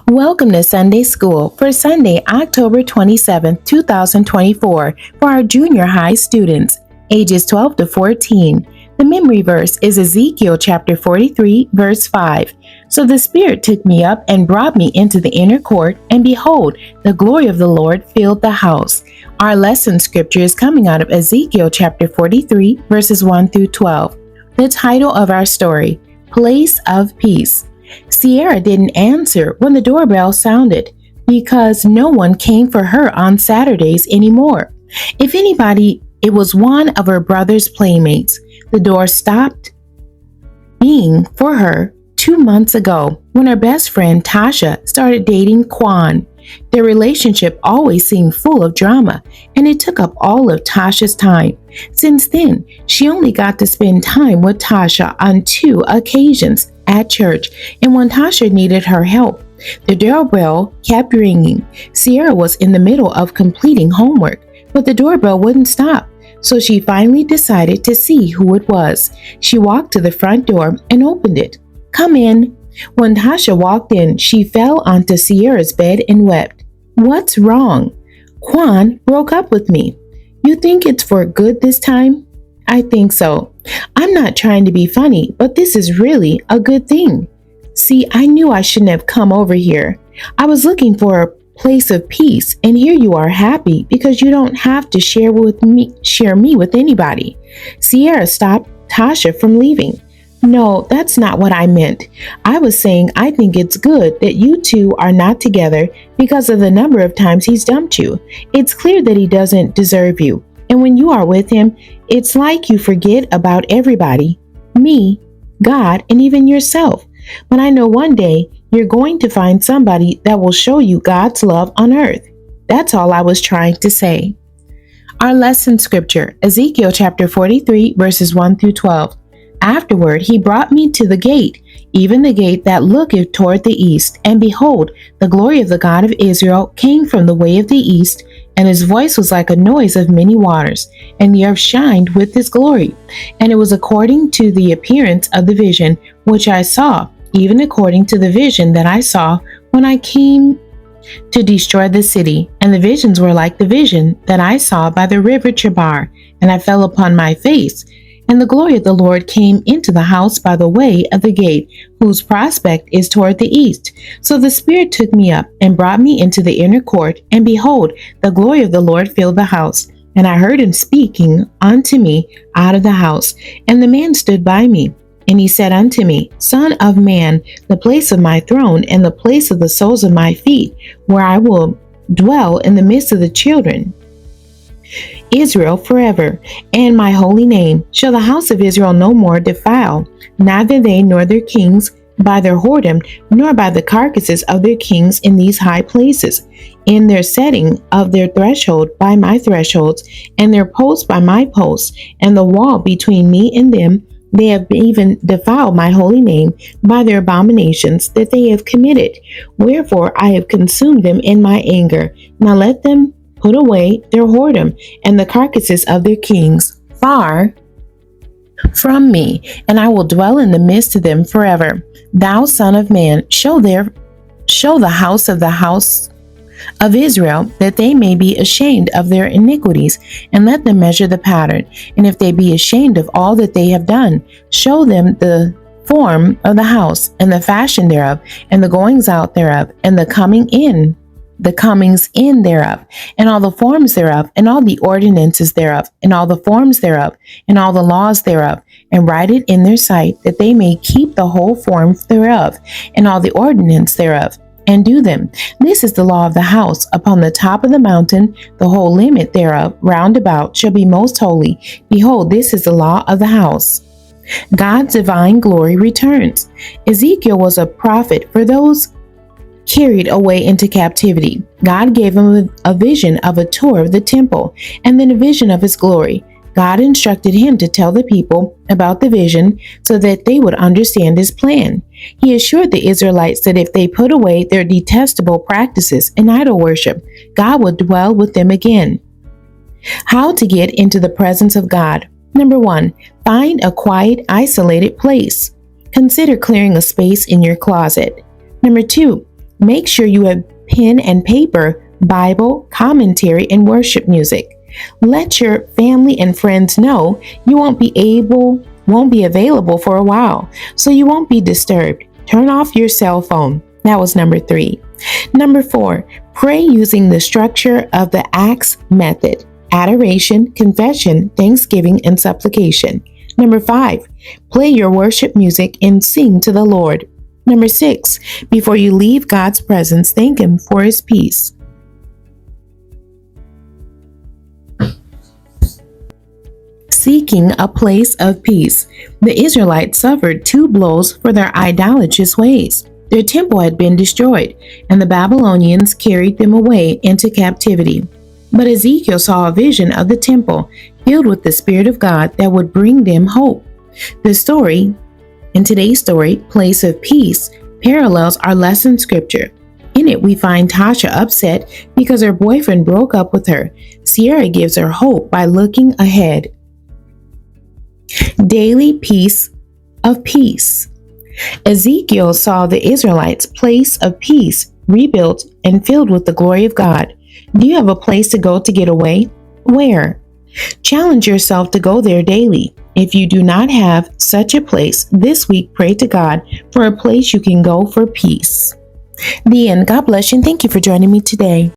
Welcome to Sunday School for Sunday, October 27, 2024, for our junior high students, ages 12 to 14. The memory verse is Ezekiel chapter 43, verse 5. So the Spirit took me up and brought me into the inner court, and behold, the glory of the Lord filled the house. Our lesson scripture is coming out of Ezekiel chapter 43, verses 1 through 12. The title of our story, Place of Peace. Sierra didn't answer when the doorbell sounded because no one came for her on Saturdays anymore. If anybody, it was one of her brother's playmates. The door stopped being for her 2 months ago when her best friend Tasha started dating Quan. Their relationship always seemed full of drama, and it took up all of Tasha's time. Since then, she only got to spend time with Tasha on 2 occasions at church, and when Tasha needed her help. The doorbell kept ringing. Sierra was in the middle of completing homework, but the doorbell wouldn't stop. So she finally decided to see who it was. She walked to the front door and opened it. "Come in." When Tasha walked in, she fell onto Sierra's bed and wept. "What's wrong?" "Quan broke up with me." "You think it's for good this time?" "I think so. I'm not trying to be funny, but this is really a good thing. See, I knew I shouldn't have come over here. I was looking for a place of peace, and here you are happy because you don't have to share me with anybody." Sierra stopped Tasha from leaving. "No, that's not what I meant. I was saying I think it's good that you two are not together because of the number of times he's dumped you. It's clear that he doesn't deserve you. And when you are with him, it's like you forget about everybody, me, God, and even yourself. But I know one day you're going to find somebody that will show you God's love on earth. That's all I was trying to say." Our lesson scripture, Ezekiel chapter 43, verses 1 through 12. "Afterward he brought me to the gate, even the gate that looketh toward the east. And behold, the glory of the God of Israel came from the way of the east, and his voice was like a noise of many waters, and the earth shined with his glory. And it was according to the appearance of the vision which I saw, even according to the vision that I saw when I came to destroy the city. And the visions were like the vision that I saw by the river Chebar, and I fell upon my face. And the glory of the Lord came into the house by the way of the gate, whose prospect is toward the east. So the Spirit took me up and brought me into the inner court, and behold, the glory of the Lord filled the house. And I heard him speaking unto me out of the house. And the man stood by me. And he said unto me, Son of man, the place of my throne and the place of the soles of my feet, where I will dwell in the midst of the children Israel forever, and my holy name shall the house of Israel no more defile, neither they nor their kings by their whoredom, nor by the carcasses of their kings in these high places, in their setting of their threshold by my thresholds, and their posts by my posts, and the wall between me and them. They have even defiled my holy name by their abominations that they have committed. Wherefore I have consumed them in my anger. Now let them put away their whoredom and the carcasses of their kings far from me, and I will dwell in the midst of them forever. Thou son of man, show the house of Israel, that they may be ashamed of their iniquities, and let them measure the pattern. And if they be ashamed of all that they have done, show them the form of the house, and the fashion thereof, and the goings out thereof, and the comings in thereof, and all the forms thereof, and all the ordinances thereof, and all the forms thereof, and all the laws thereof, and write it in their sight, that they may keep the whole form thereof, and all the ordinance thereof, and do them. This is the law of the house. Upon the top of the mountain, the whole limit thereof round about shall be most holy. Behold, this is the law of the house." God's divine glory returns. Ezekiel was a prophet for those carried away into captivity. God gave him a vision of a tour of the temple, and then a vision of his glory. God instructed him to tell the people about the vision so that they would understand his plan. He assured the Israelites that if they put away their detestable practices and idol worship, God would dwell with them again. How to get into the presence of God. Number 1, find a quiet, isolated place. Consider clearing a space in your closet. Number 2, Make sure you have pen and paper, Bible, commentary, and worship music. Let your family and friends know you won't be available for a while, so you won't be disturbed. Turn off your cell phone. That was number 3. Number 4, pray using the structure of the ACTS method: adoration, confession, thanksgiving, and supplication. Number 5, play your worship music and sing to the Lord. Number 6, before you leave God's presence, thank Him for His peace. Seeking a place of peace. The Israelites suffered 2 blows for their idolatrous ways. Their temple had been destroyed, and the Babylonians carried them away into captivity. But Ezekiel saw a vision of the temple filled with the Spirit of God that would bring them hope. In today's story, Place of Peace, parallels our lesson scripture. In it, we find Tasha upset because her boyfriend broke up with her. Sierra gives her hope by looking ahead. Daily Piece of Peace. Ezekiel saw the Israelites' place of peace rebuilt and filled with the glory of God. Do you have a place to go to get away? Where? Challenge yourself to go there daily. If you do not have such a place, this week pray to God for a place you can go for peace. The end. God bless you and thank you for joining me today.